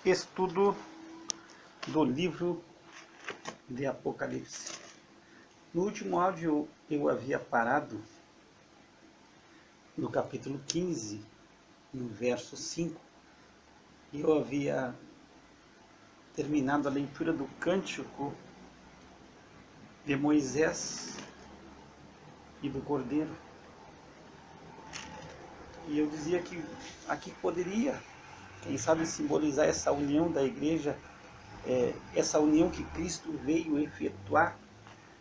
Estudo do livro de Apocalipse. No último áudio eu havia parado no capítulo 15, no verso 5, e eu havia terminado a leitura do cântico de Moisés e do Cordeiro. E eu dizia que aqui poderia, quem sabe, simbolizar essa união da igreja, essa união que Cristo veio efetuar.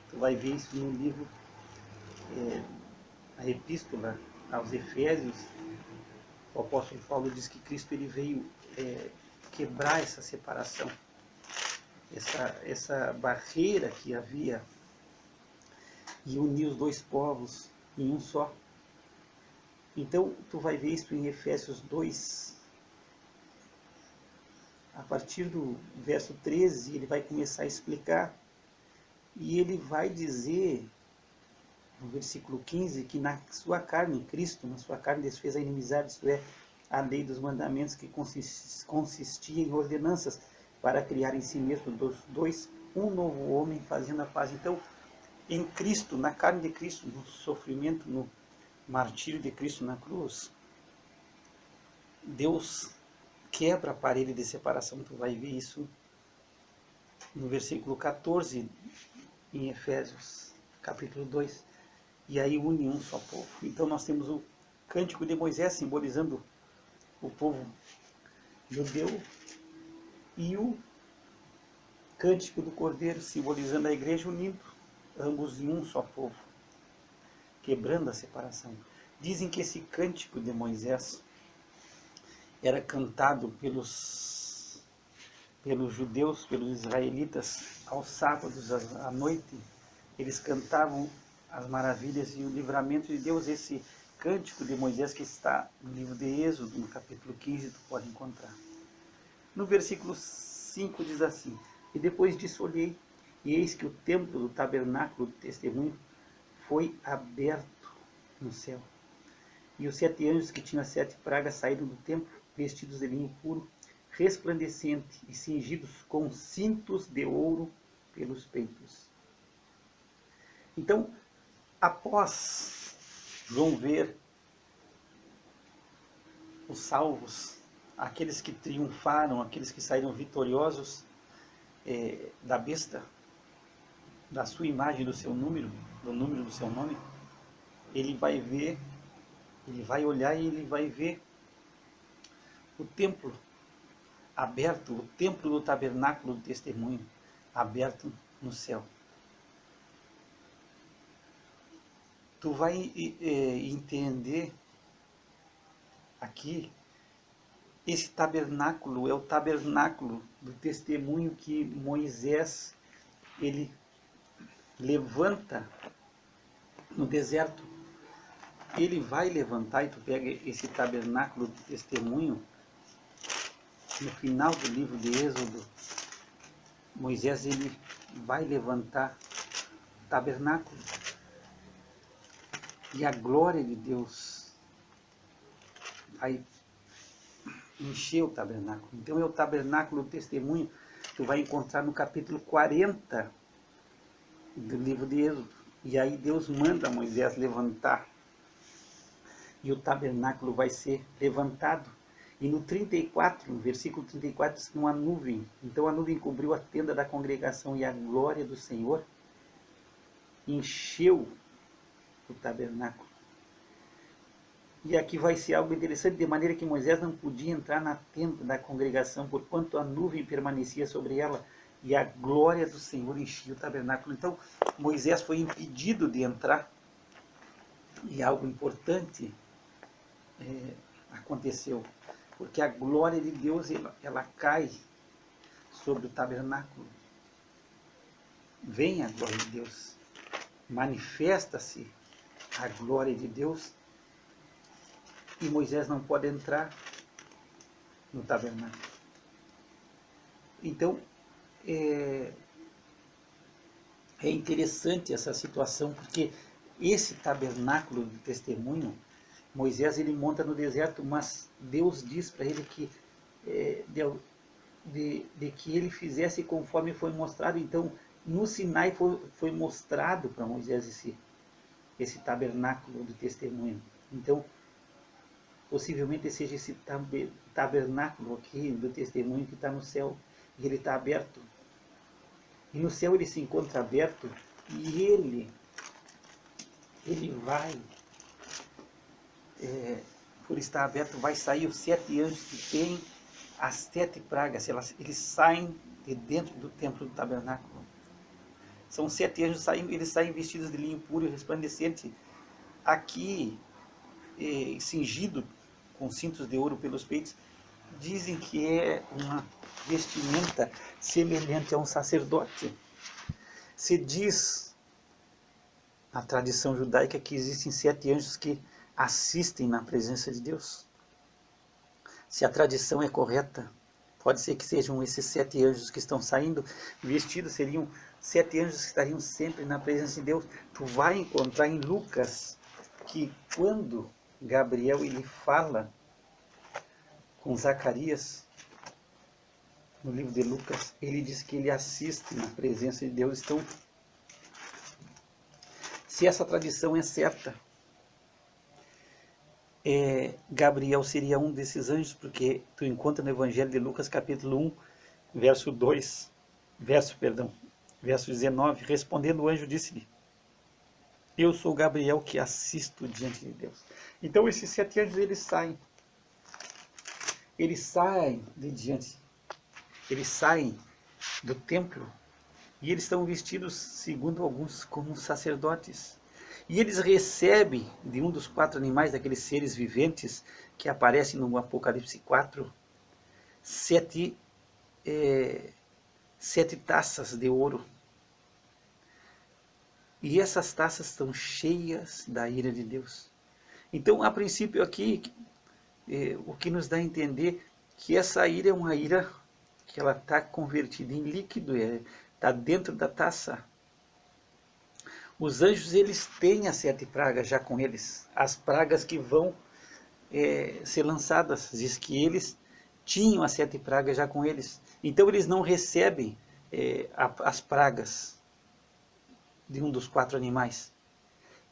Tu vai ver isso no livro, a Epístola aos Efésios. O apóstolo Paulo diz que Cristo ele veio quebrar essa separação, essa barreira que havia, e unir os dois povos em um só. Então, tu vai ver isso em Efésios 2, a partir do verso 13, ele vai começar a explicar, e ele vai dizer, no versículo 15, que na sua carne, Cristo, na sua carne desfez a inimizade, isto é, a lei dos mandamentos, que consistia em ordenanças, para criar em si mesmo dos dois um novo homem, fazendo a paz. Então, em Cristo, na carne de Cristo, no sofrimento, no martírio de Cristo na cruz, Deus quebra a parede de separação. Tu vai ver isso no versículo 14, em Efésios, capítulo 2, e aí une um só povo. Então nós temos o cântico de Moisés, simbolizando o povo judeu, e o cântico do Cordeiro, simbolizando a igreja, unindo ambos em um só povo, quebrando a separação. Dizem que esse cântico de Moisés era cantado pelos judeus, pelos israelitas, aos sábados à noite. Eles cantavam as maravilhas e o livramento de Deus. Esse cântico de Moisés, que está no livro de Êxodo, no capítulo 15, tu pode encontrar. No versículo 5 diz assim: e depois disso olhei, e eis que o templo do tabernáculo do testemunho foi aberto no céu. E os 7 anjos que tinham as 7 pragas saíram do templo, vestidos de linho puro, resplandecente, e cingidos com cintos de ouro pelos peitos. Então, após João ver os salvos, aqueles que triunfaram, aqueles que saíram vitoriosos da besta, da sua imagem, do seu número, do número do seu nome, ele vai ver, ele vai olhar e ele vai ver o templo aberto, o templo do tabernáculo do testemunho aberto no céu. Tu vai entender aqui, esse tabernáculo é o tabernáculo do testemunho que Moisés ele levanta no deserto. Ele vai levantar, e tu pega esse tabernáculo do testemunho no final do livro de Êxodo. Moisés ele vai levantar o tabernáculo, e a glória de Deus vai encher o tabernáculo. Então é o tabernáculo do testemunho que tu vai encontrar no capítulo 40 do livro de Êxodo. E aí Deus manda Moisés levantar, e o tabernáculo vai ser levantado. E no 34, no versículo 34, diz que uma nuvem. Então a nuvem cobriu a tenda da congregação, e a glória do Senhor encheu o tabernáculo. E aqui vai ser algo interessante, de maneira que Moisés não podia entrar na tenda da congregação, porquanto a nuvem permanecia sobre ela, e a glória do Senhor enchia o tabernáculo. Então Moisés foi impedido de entrar, e algo importante aconteceu, porque a glória de Deus ela cai sobre o tabernáculo. Vem a glória de Deus, manifesta-se a glória de Deus, e Moisés não pode entrar no tabernáculo. Então é interessante essa situação, porque esse tabernáculo de testemunho, Moisés ele monta no deserto, mas Deus diz para ele que de que ele fizesse conforme foi mostrado. Então, no Sinai foi mostrado para Moisés esse tabernáculo do testemunho. Então, possivelmente seja esse tabernáculo aqui do testemunho que está no céu, e ele está aberto. E no céu ele se encontra aberto, e ele vai, por estar aberto, vai sair os 7 anjos que têm as 7 pragas. Eles saem de dentro do templo do tabernáculo. São 7 anjos, eles saem vestidos de linho puro e resplandecente, aqui cingido com cintos de ouro pelos peitos. Dizem que é uma vestimenta semelhante a um sacerdote. Se diz na tradição judaica que existem 7 anjos que assistem na presença de Deus. Se a tradição é correta, pode ser que sejam esses 7 anjos que estão saindo vestidos, seriam 7 anjos que estariam sempre na presença de Deus. Tu vai encontrar em Lucas que quando Gabriel ele fala com Zacarias, no livro de Lucas, ele diz que ele assiste na presença de Deus. Então, se essa tradição é certa, Gabriel seria um desses anjos, porque tu encontra no Evangelho de Lucas, capítulo 1, verso 19, respondendo o anjo disse-lhe: eu sou Gabriel que assisto diante de Deus. Então esses 7 anjos eles saem do templo, e eles estão vestidos, segundo alguns, como sacerdotes. E eles recebem de um dos 4 animais, daqueles seres viventes que aparecem no Apocalipse 4, 7 taças de ouro. E essas taças estão cheias da ira de Deus. Então, a princípio aqui, o que nos dá a entender que essa ira é uma ira que ela está convertida em líquido, está dentro da taça. Os anjos, eles têm as 7 pragas já com eles, as pragas que vão ser lançadas. Diz que eles tinham as 7 pragas já com eles. Então eles não recebem as pragas de um dos 4 animais,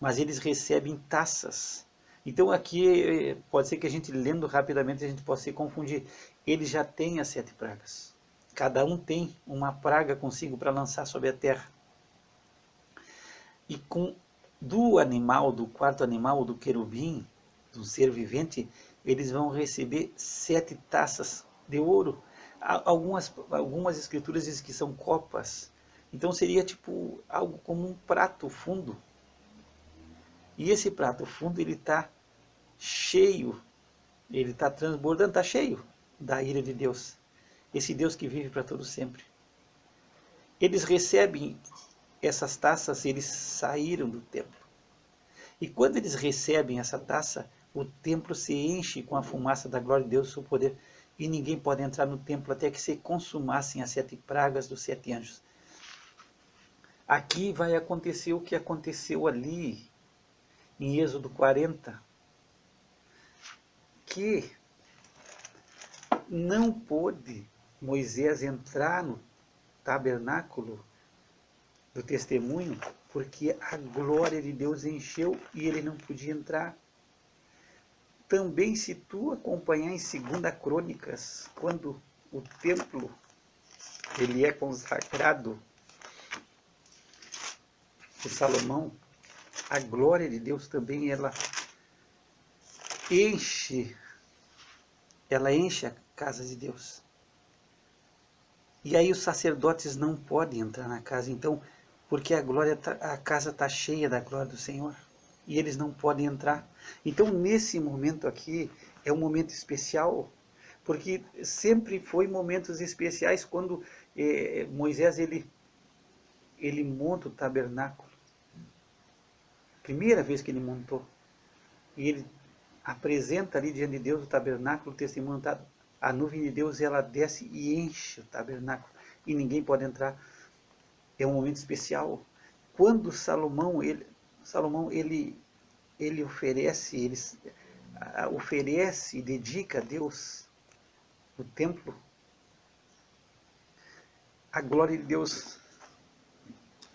mas eles recebem taças. Então aqui pode ser que a gente, lendo rapidamente, a gente possa se confundir. Eles já têm as 7 pragas. Cada um tem uma praga consigo para lançar sobre a terra. E do 4º animal, do querubim, do ser vivente, eles vão receber 7 taças de ouro. Algumas escrituras dizem que são copas. Então seria tipo algo como um prato fundo. E esse prato fundo, ele está cheio, ele está transbordando, está cheio da ira de Deus. Esse Deus que vive para todo sempre. Eles recebem essas taças, eles saíram do templo. E quando eles recebem essa taça, o templo se enche com a fumaça da glória de Deus, do seu poder, e ninguém pode entrar no templo até que se consumassem as 7 pragas dos 7 anjos. Aqui vai acontecer o que aconteceu ali em Êxodo 40, que não pôde Moisés entrar no tabernáculo do testemunho, porque a glória de Deus encheu e ele não podia entrar. Também, se tu acompanhar em 2 Crônicas, quando o templo ele é consagrado por Salomão, a glória de Deus também ela enche a casa de Deus. E aí os sacerdotes não podem entrar na casa, então, porque a casa está cheia da glória do Senhor, e eles não podem entrar. Então, nesse momento aqui, é um momento especial, porque sempre foi momentos especiais quando Moisés ele monta o tabernáculo. Primeira vez que ele montou, e ele apresenta ali diante de Deus o tabernáculo, o testemunho, a nuvem de Deus ela desce e enche o tabernáculo, e ninguém pode entrar. É um momento especial. Quando Salomão ele oferece e dedica a Deus o templo, a glória de Deus,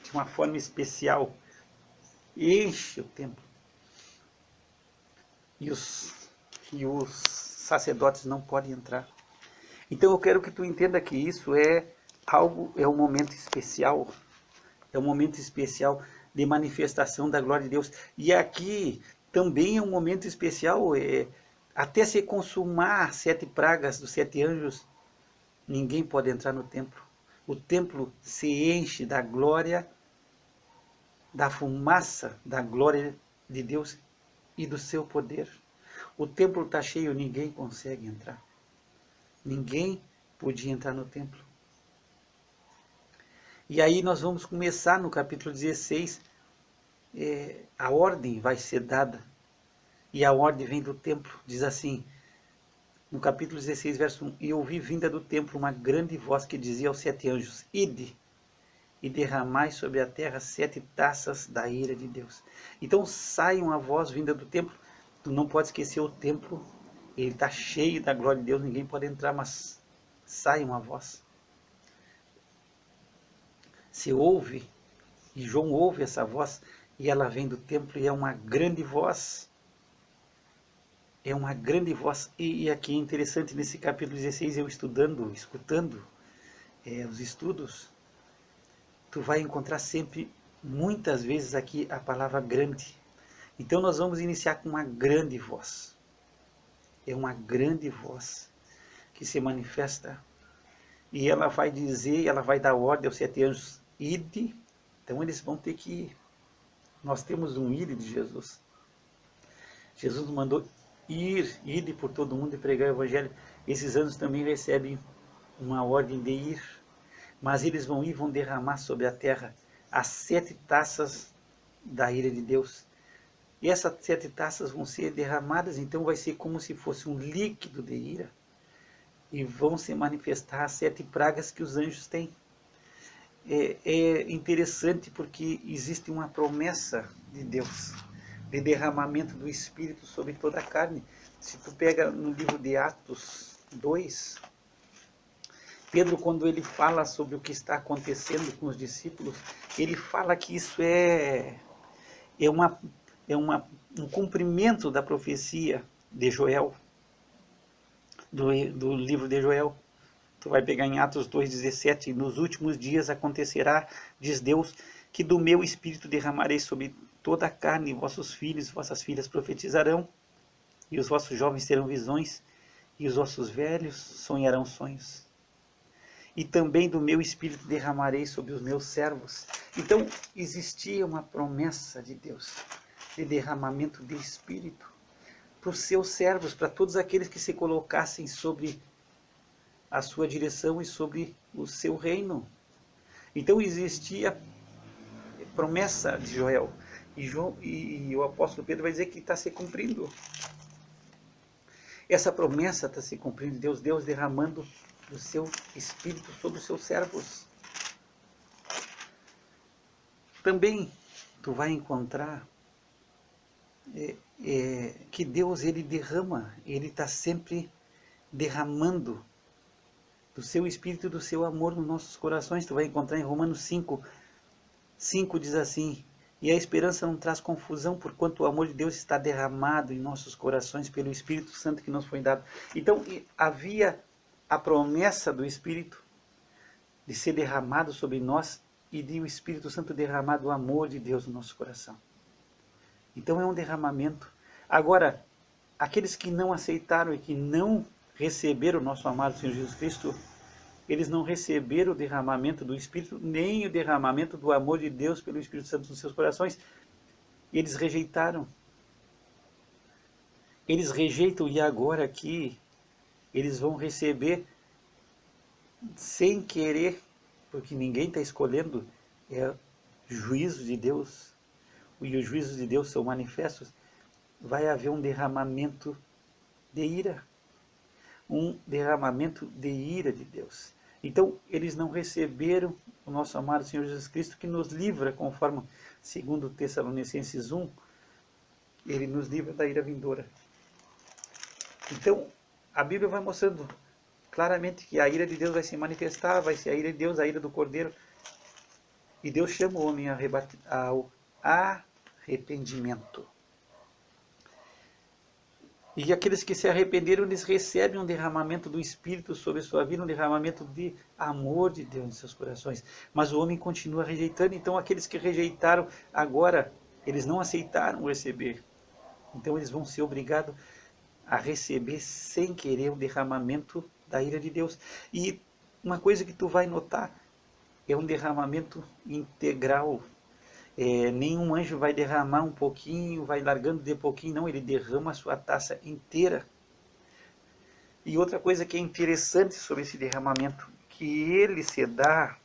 de uma forma especial, enche o templo. E os sacerdotes não podem entrar. Então eu quero que tu entenda que isso é um momento especial. É um momento especial de manifestação da glória de Deus. E aqui também é um momento especial, até se consumar 7 pragas dos 7 anjos, ninguém pode entrar no templo. O templo se enche da glória, da fumaça da glória de Deus e do seu poder. O templo está cheio, ninguém consegue entrar. Ninguém podia entrar no templo. E aí nós vamos começar no capítulo 16, a ordem vai ser dada. E a ordem vem do templo, diz assim, no capítulo 16, verso 1, e ouvi vinda do templo uma grande voz que dizia aos 7 anjos, ide, e derramai sobre a terra 7 taças da ira de Deus. Então sai uma voz vinda do templo, tu não pode esquecer o templo, ele está cheio da glória de Deus, ninguém pode entrar, mas sai uma voz. Se ouve, e João ouve essa voz, e ela vem do templo, e é uma grande voz. É uma grande voz. E aqui é interessante, nesse capítulo 16, eu escutando os estudos, tu vai encontrar sempre, muitas vezes aqui, a palavra grande. Então nós vamos iniciar com uma grande voz. É uma grande voz que se manifesta. E ela vai dizer, ela vai dar ordem aos 7 anjos, ide. Então eles vão ter que ir. Nós temos um ide de Jesus. Jesus nos mandou ide por todo mundo e pregar o evangelho. Esses anjos também recebem uma ordem de ir. Mas eles vão ir e vão derramar sobre a terra as 7 taças da ira de Deus. E essas 7 taças vão ser derramadas, então vai ser como se fosse um líquido de ira. E vão se manifestar as 7 pragas que os anjos têm. É interessante porque existe uma promessa de Deus, de derramamento do Espírito sobre toda a carne. Se tu pega no livro de Atos 2, Pedro, quando ele fala sobre o que está acontecendo com os discípulos, ele fala que isso é um cumprimento da profecia de Joel, do livro de Joel. Tu vai pegar em Atos 2,17, nos últimos dias acontecerá, diz Deus, que do meu Espírito derramarei sobre toda a carne, vossos filhos, vossas filhas profetizarão, e os vossos jovens terão visões, e os vossos velhos sonharão sonhos. E também do meu Espírito derramarei sobre os meus servos. Então, existia uma promessa de Deus, de derramamento de Espírito, para os seus servos, para todos aqueles que se colocassem sobre a sua direção e sobre o seu reino. Então existia promessa de Joel, e o apóstolo Pedro vai dizer que está se cumprindo. Essa promessa está se cumprindo, Deus derramando o seu Espírito sobre os seus servos. Também tu vai encontrar que Deus, ele derrama, ele está sempre derramando do seu Espírito e do seu amor nos nossos corações. Tu vai encontrar em Romanos 5 diz assim, e a esperança não traz confusão, porquanto o amor de Deus está derramado em nossos corações pelo Espírito Santo que nos foi dado. Então havia a promessa do Espírito de ser derramado sobre nós e de o Espírito Santo derramar o amor de Deus no nosso coração. Então é um derramamento. Agora, aqueles que não aceitaram e que não receberam o nosso amado Senhor Jesus Cristo, eles não receberam o derramamento do Espírito, nem o derramamento do amor de Deus pelo Espírito Santo nos seus corações. Eles rejeitaram. Eles rejeitam, e agora aqui eles vão receber sem querer, porque ninguém está escolhendo, é juízo de Deus, e os juízos de Deus são manifestos. Vai haver um derramamento de ira. Um derramamento de ira de Deus. Então, eles não receberam o nosso amado Senhor Jesus Cristo, que nos livra, conforme 2 Tessalonicenses 1, ele nos livra da ira vindoura. Então, a Bíblia vai mostrando claramente que a ira de Deus vai se manifestar, vai ser a ira de Deus, a ira do Cordeiro. E Deus chama o homem ao arrependimento. E aqueles que se arrependeram, eles recebem um derramamento do Espírito sobre sua vida, um derramamento de amor de Deus em seus corações. Mas o homem continua rejeitando, então aqueles que rejeitaram, agora, eles não aceitaram receber. Então eles vão ser obrigados a receber sem querer o derramamento da ira de Deus. E uma coisa que tu vai notar, é um derramamento integral. Nenhum anjo vai derramar um pouquinho, vai largando de pouquinho, não, ele derrama a sua taça inteira. E outra coisa que é interessante sobre esse derramamento, que ele se dá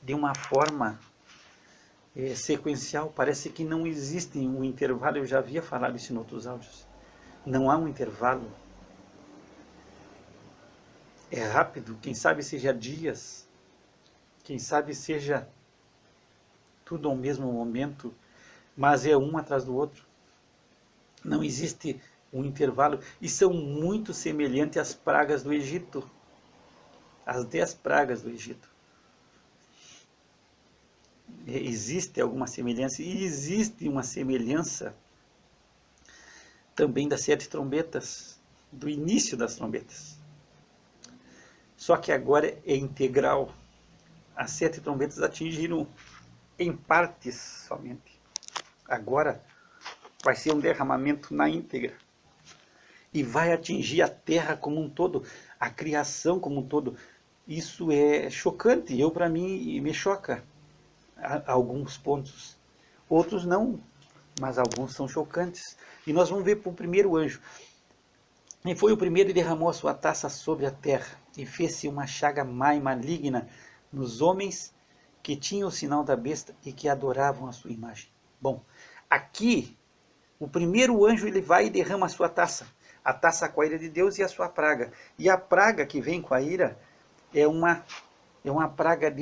de uma forma sequencial, parece que não existe um intervalo, eu já havia falado isso em outros áudios, não há um intervalo, é rápido, quem sabe seja dias, quem sabe seja tudo ao mesmo momento, mas é um atrás do outro. Não existe um intervalo. E são muito semelhantes às pragas do Egito. As 10 pragas do Egito. Existe alguma semelhança. E existe uma semelhança também das 7 trombetas. Do início das trombetas. Só que agora é integral. As 7 trombetas atingiram em partes somente. Agora vai ser um derramamento na íntegra. E vai atingir a terra como um todo, a criação como um todo. Isso é chocante. Para mim, me choca alguns pontos. Outros não, mas alguns são chocantes. E nós vamos ver para o primeiro anjo. E foi o primeiro e derramou a sua taça sobre a terra. E fez-se uma chaga má e maligna nos homens que tinham o sinal da besta e que adoravam a sua imagem. Bom, aqui, o primeiro anjo ele vai e derrama a sua taça. A taça com a ira de Deus e a sua praga. E a praga que vem com a ira é uma praga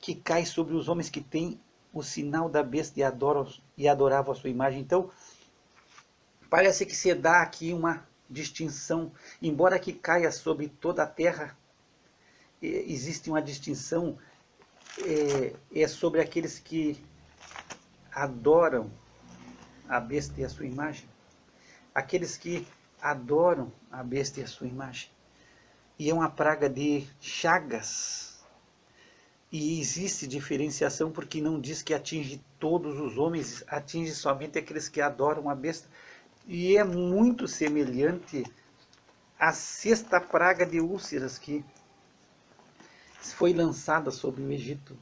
que cai sobre os homens que têm o sinal da besta e adoravam a sua imagem. Então, parece que se dá aqui uma distinção. Embora que caia sobre toda a terra, existe uma distinção sobre aqueles que adoram a besta e a sua imagem. Aqueles que adoram a besta e a sua imagem. E é uma praga de chagas. E existe diferenciação porque não diz que atinge todos os homens, atinge somente aqueles que adoram a besta. E é muito semelhante à 6ª praga de úlceras que foi lançada sobre o Egito.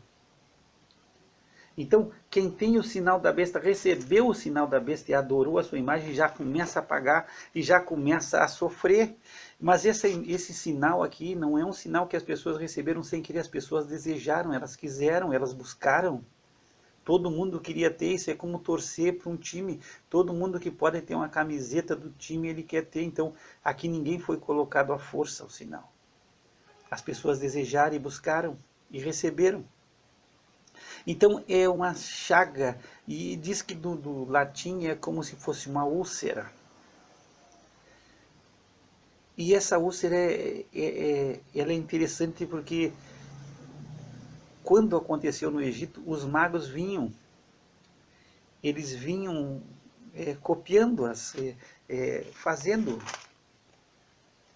Então, quem tem o sinal da besta, recebeu o sinal da besta e adorou a sua imagem, já começa a pagar e já começa a sofrer. Mas esse sinal aqui não é um sinal que as pessoas receberam sem querer, as pessoas desejaram, elas quiseram, elas buscaram. Todo mundo queria ter isso, é como torcer para um time. Todo mundo que pode ter uma camiseta do time, ele quer ter. Então, aqui ninguém foi colocado à força o sinal. As pessoas desejaram e buscaram e receberam. Então é uma chaga, e diz que do latim é como se fosse uma úlcera. E essa úlcera ela é interessante porque quando aconteceu no Egito, os magos vinham, eles vinham copiando, fazendo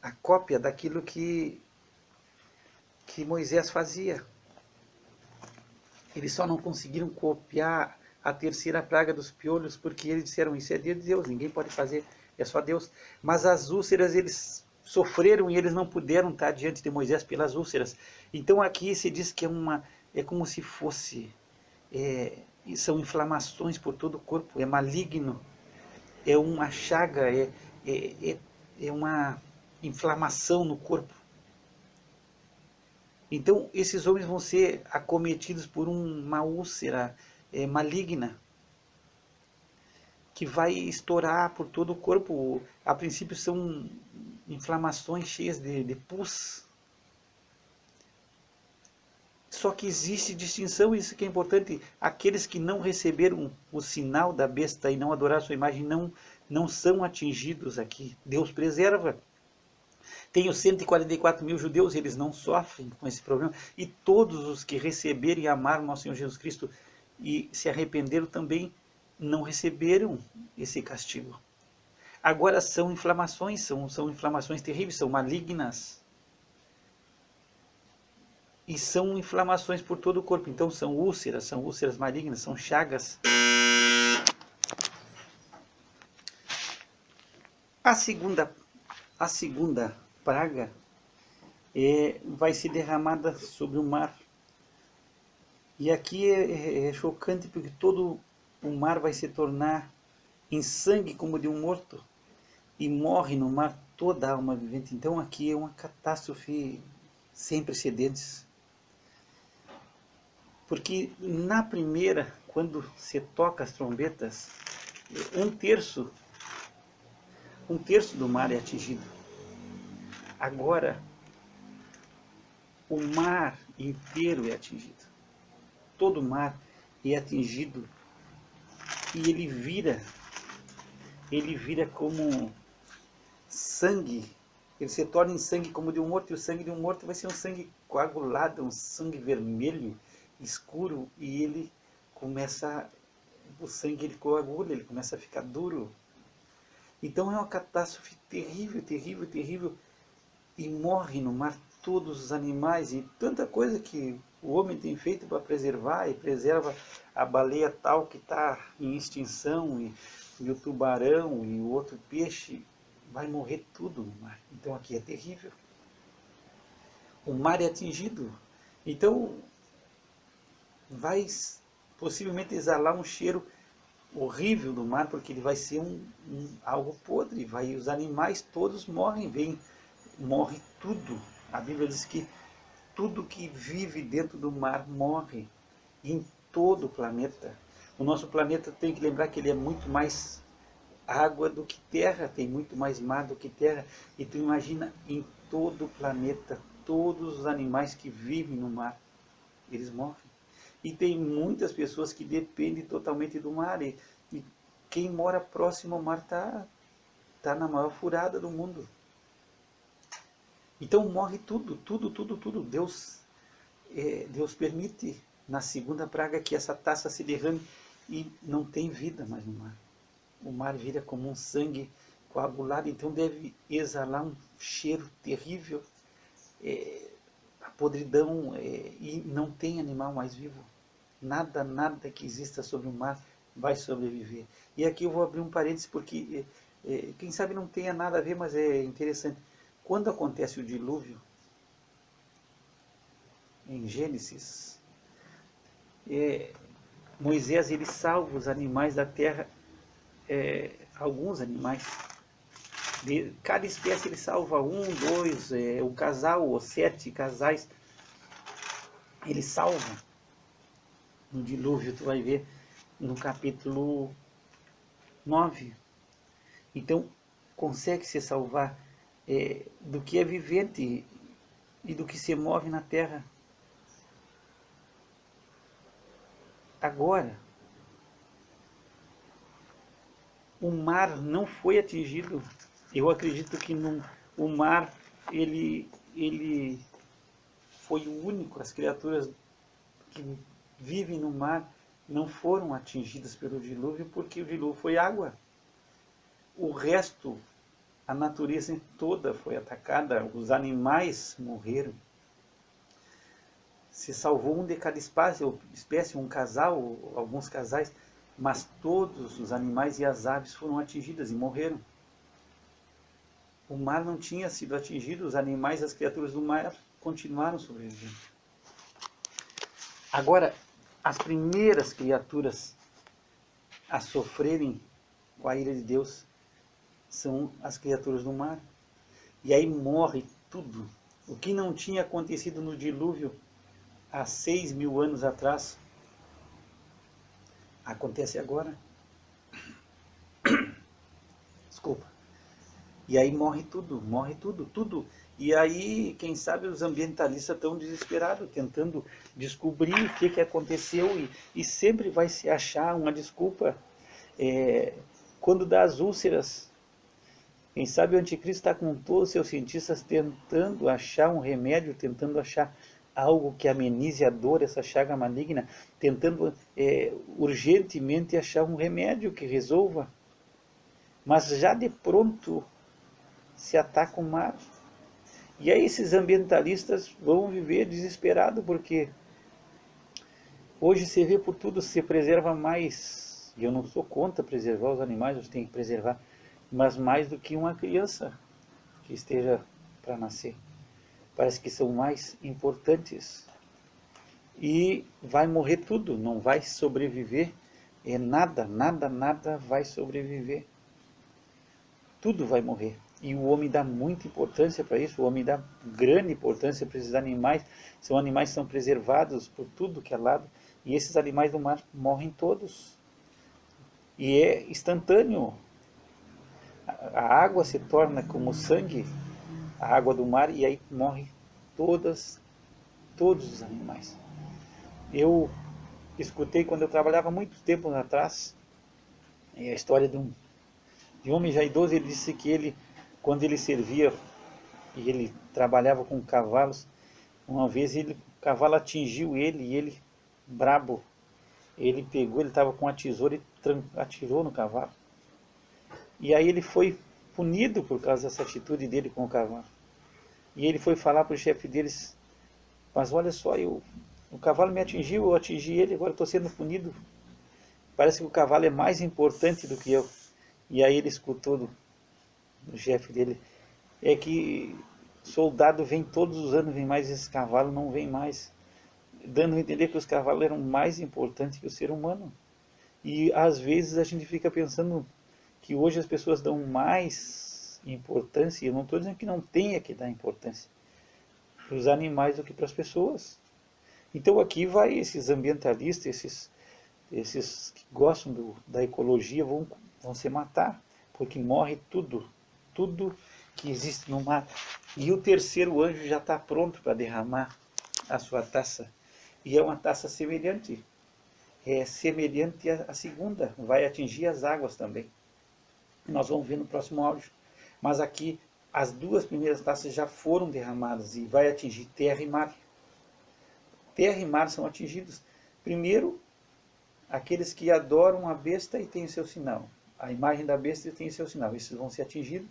a cópia daquilo que Moisés fazia. Eles só não conseguiram copiar a 3ª praga dos piolhos, porque eles disseram, isso é de Deus, ninguém pode fazer, é só Deus. Mas as úlceras, eles sofreram e eles não puderam estar diante de Moisés pelas úlceras. Então aqui se diz que é como se fosse, são inflamações por todo o corpo, é maligno, é uma chaga, é uma inflamação no corpo. Então, esses homens vão ser acometidos por uma úlcera maligna, que vai estourar por todo o corpo. A princípio são inflamações cheias de pus. Só que existe distinção, isso que é importante. Aqueles que não receberam o sinal da besta e não adoraram a sua imagem, não são atingidos aqui. Deus preserva. Tem os 144 mil judeus, eles não sofrem com esse problema. E todos os que receberam e amaram nosso Senhor Jesus Cristo e se arrependeram também não receberam esse castigo. Agora são inflamações, são inflamações terríveis, são malignas. E são inflamações por todo o corpo. Então são úlceras malignas, são chagas. A segunda praga vai ser derramada sobre o mar. E aqui é chocante porque todo o mar vai se tornar em sangue como de um morto. E morre no mar toda a alma vivente. Então aqui é uma catástrofe sem precedentes. Porque na primeira, quando se toca as trombetas, um terço do mar é atingido. Agora, o mar inteiro é atingido. Todo o mar é atingido e ele vira como sangue. Ele se torna em sangue como de um morto, e o sangue de um morto vai ser um sangue coagulado, um sangue vermelho, escuro, e o sangue ele coagula, ele começa a ficar duro. Então é uma catástrofe terrível, terrível, terrível, e morre no mar todos os animais, e tanta coisa que o homem tem feito para preservar, e preserva a baleia tal que está em extinção, e o tubarão, e o outro peixe, vai morrer tudo no mar. Então aqui é terrível. O mar é atingido, então vai possivelmente exalar um cheiro horrível do mar, porque ele vai ser algo podre, os animais todos morrem, morre tudo. A Bíblia diz que tudo que vive dentro do mar morre, em todo o planeta. O nosso planeta, tem que lembrar que ele é muito mais água do que terra, tem muito mais mar do que terra, e tu imagina em todo o planeta, todos os animais que vivem no mar, eles morrem. E tem muitas pessoas que dependem totalmente do mar. E quem mora próximo ao mar está na maior furada do mundo. Então morre tudo, tudo, tudo, tudo. Deus permite na segunda praga que essa taça se derrame e não tem vida mais no mar. O mar vira como um sangue coagulado, então deve exalar um cheiro terrível. A podridão, e não tem animal mais vivo. Nada que exista sobre o mar vai sobreviver. E aqui eu vou abrir um parênteses porque, quem sabe não tenha nada a ver, mas é interessante. Quando acontece o dilúvio, em Gênesis, Moisés ele salva os animais da terra, alguns animais. De cada espécie ele salva 1, 2, um casal ou 7 casais. Ele salva. No dilúvio, tu vai ver no capítulo 9. Então, consegue se salvar do que é vivente e do que se move na terra. Agora, o mar não foi atingido. Eu acredito que o mar, ele foi o único, as criaturas que vivem no mar não foram atingidas pelo dilúvio, porque o dilúvio foi água. O resto, a natureza toda foi atacada, os animais morreram. Se salvou um de cada espécie, um casal, alguns casais, mas todos os animais e as aves foram atingidas e morreram. O mar não tinha sido atingido, os animais e as criaturas do mar continuaram sobrevivendo. Agora, as primeiras criaturas a sofrerem com a ira de Deus são as criaturas do mar. E aí morre tudo. O que não tinha acontecido no dilúvio há 6.000 anos atrás, acontece agora. Desculpa. E aí morre tudo, tudo. E aí, quem sabe, os ambientalistas estão desesperados, tentando descobrir o que aconteceu, e sempre vai se achar uma desculpa. Quando dá as úlceras, Quem sabe o anticristo está com todos os seus cientistas tentando achar um remédio, tentando achar algo que amenize a dor, essa chaga maligna, tentando urgentemente achar um remédio que resolva. Mas já de pronto se ataca o mar. E aí esses ambientalistas vão viver desesperados, porque hoje se vê por tudo, se preserva mais, e eu não sou contra preservar os animais, você tem que preservar, mas mais do que uma criança que esteja para nascer. Parece que são mais importantes. E vai morrer tudo, não vai sobreviver, nada vai sobreviver. Tudo vai morrer. E o homem dá muita importância para isso, o homem dá grande importância para esses animais. São animais que são preservados por tudo que é lado, e esses animais do mar morrem todos. E é instantâneo. A água se torna como sangue, a água do mar, e aí morre todos os animais. Eu escutei quando eu trabalhava muito tempo atrás, a história de um homem já idoso. Ele disse que ele, quando ele servia e ele trabalhava com cavalos, uma vez o cavalo atingiu ele, e ele, brabo, ele estava com a tesoura e atirou no cavalo. E aí ele foi punido por causa dessa atitude dele com o cavalo. E ele foi falar para o chefe deles: mas olha só, o cavalo me atingiu, eu atingi ele, agora estou sendo punido. Parece que o cavalo é mais importante do que eu. E aí ele escutou do chefe dele: é que soldado vem todos os anos, vem mais, esse cavalo não vem mais. Dando a entender que os cavalos eram mais importantes que o ser humano. E às vezes a gente fica pensando que hoje as pessoas dão mais importância, e eu não estou dizendo que não tenha que dar importância, para os animais do que para as pessoas. Então aqui vai esses ambientalistas, esses que gostam da ecologia, vão se matar, porque morre tudo que existe no mar. E o terceiro anjo já está pronto para derramar a sua taça, e é uma taça semelhante, à segunda, vai atingir as águas também. Nós vamos ver no próximo áudio. Mas aqui as duas primeiras taças já foram derramadas e vai atingir terra e mar. Terra e mar são atingidos. Primeiro, aqueles que adoram a besta e têm o seu sinal. A imagem da besta e tem o seu sinal. Esses vão ser atingidos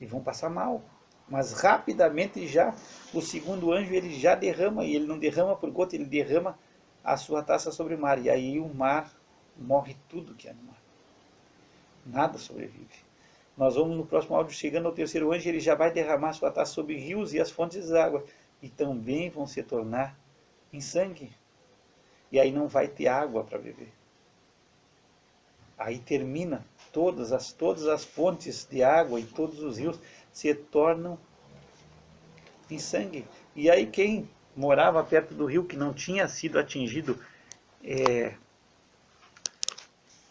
e vão passar mal. Mas rapidamente já o segundo anjo ele já derrama, e ele não derrama por gota, ele derrama a sua taça sobre o mar. E aí o mar morre tudo que é no mar. Nada sobrevive. Nós vamos no próximo áudio, chegando ao terceiro anjo, ele já vai derramar sua taça sobre rios e as fontes de água, e também vão se tornar em sangue. E aí não vai ter água para beber. Aí termina, todas as fontes de água e todos os rios se tornam em sangue. E aí quem morava perto do rio, que não tinha sido atingido,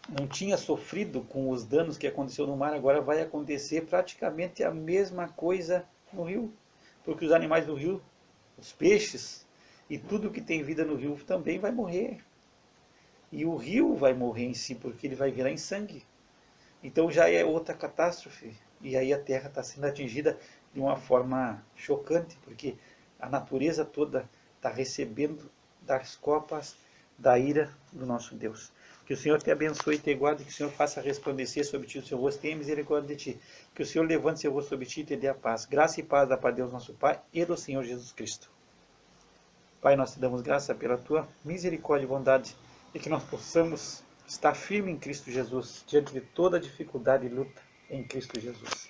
não tinha sofrido com os danos que aconteceu no mar, agora vai acontecer praticamente a mesma coisa no rio. Porque os animais do rio, os peixes e tudo que tem vida no rio também vai morrer. E o rio vai morrer em si, porque ele vai virar em sangue. Então já é outra catástrofe. E aí a terra está sendo atingida de uma forma chocante, porque a natureza toda está recebendo das copas da ira do nosso Deus. Que o Senhor te abençoe e te guarde, que o Senhor faça resplandecer sobre ti o seu rosto, tenha misericórdia de ti. Que o Senhor levante seu rosto sobre ti e te dê a paz. Graça e paz da parte de Deus nosso Pai e do Senhor Jesus Cristo. Pai, nós te damos graça pela tua misericórdia e bondade, e que nós possamos estar firme em Cristo Jesus, diante de toda dificuldade e luta em Cristo Jesus.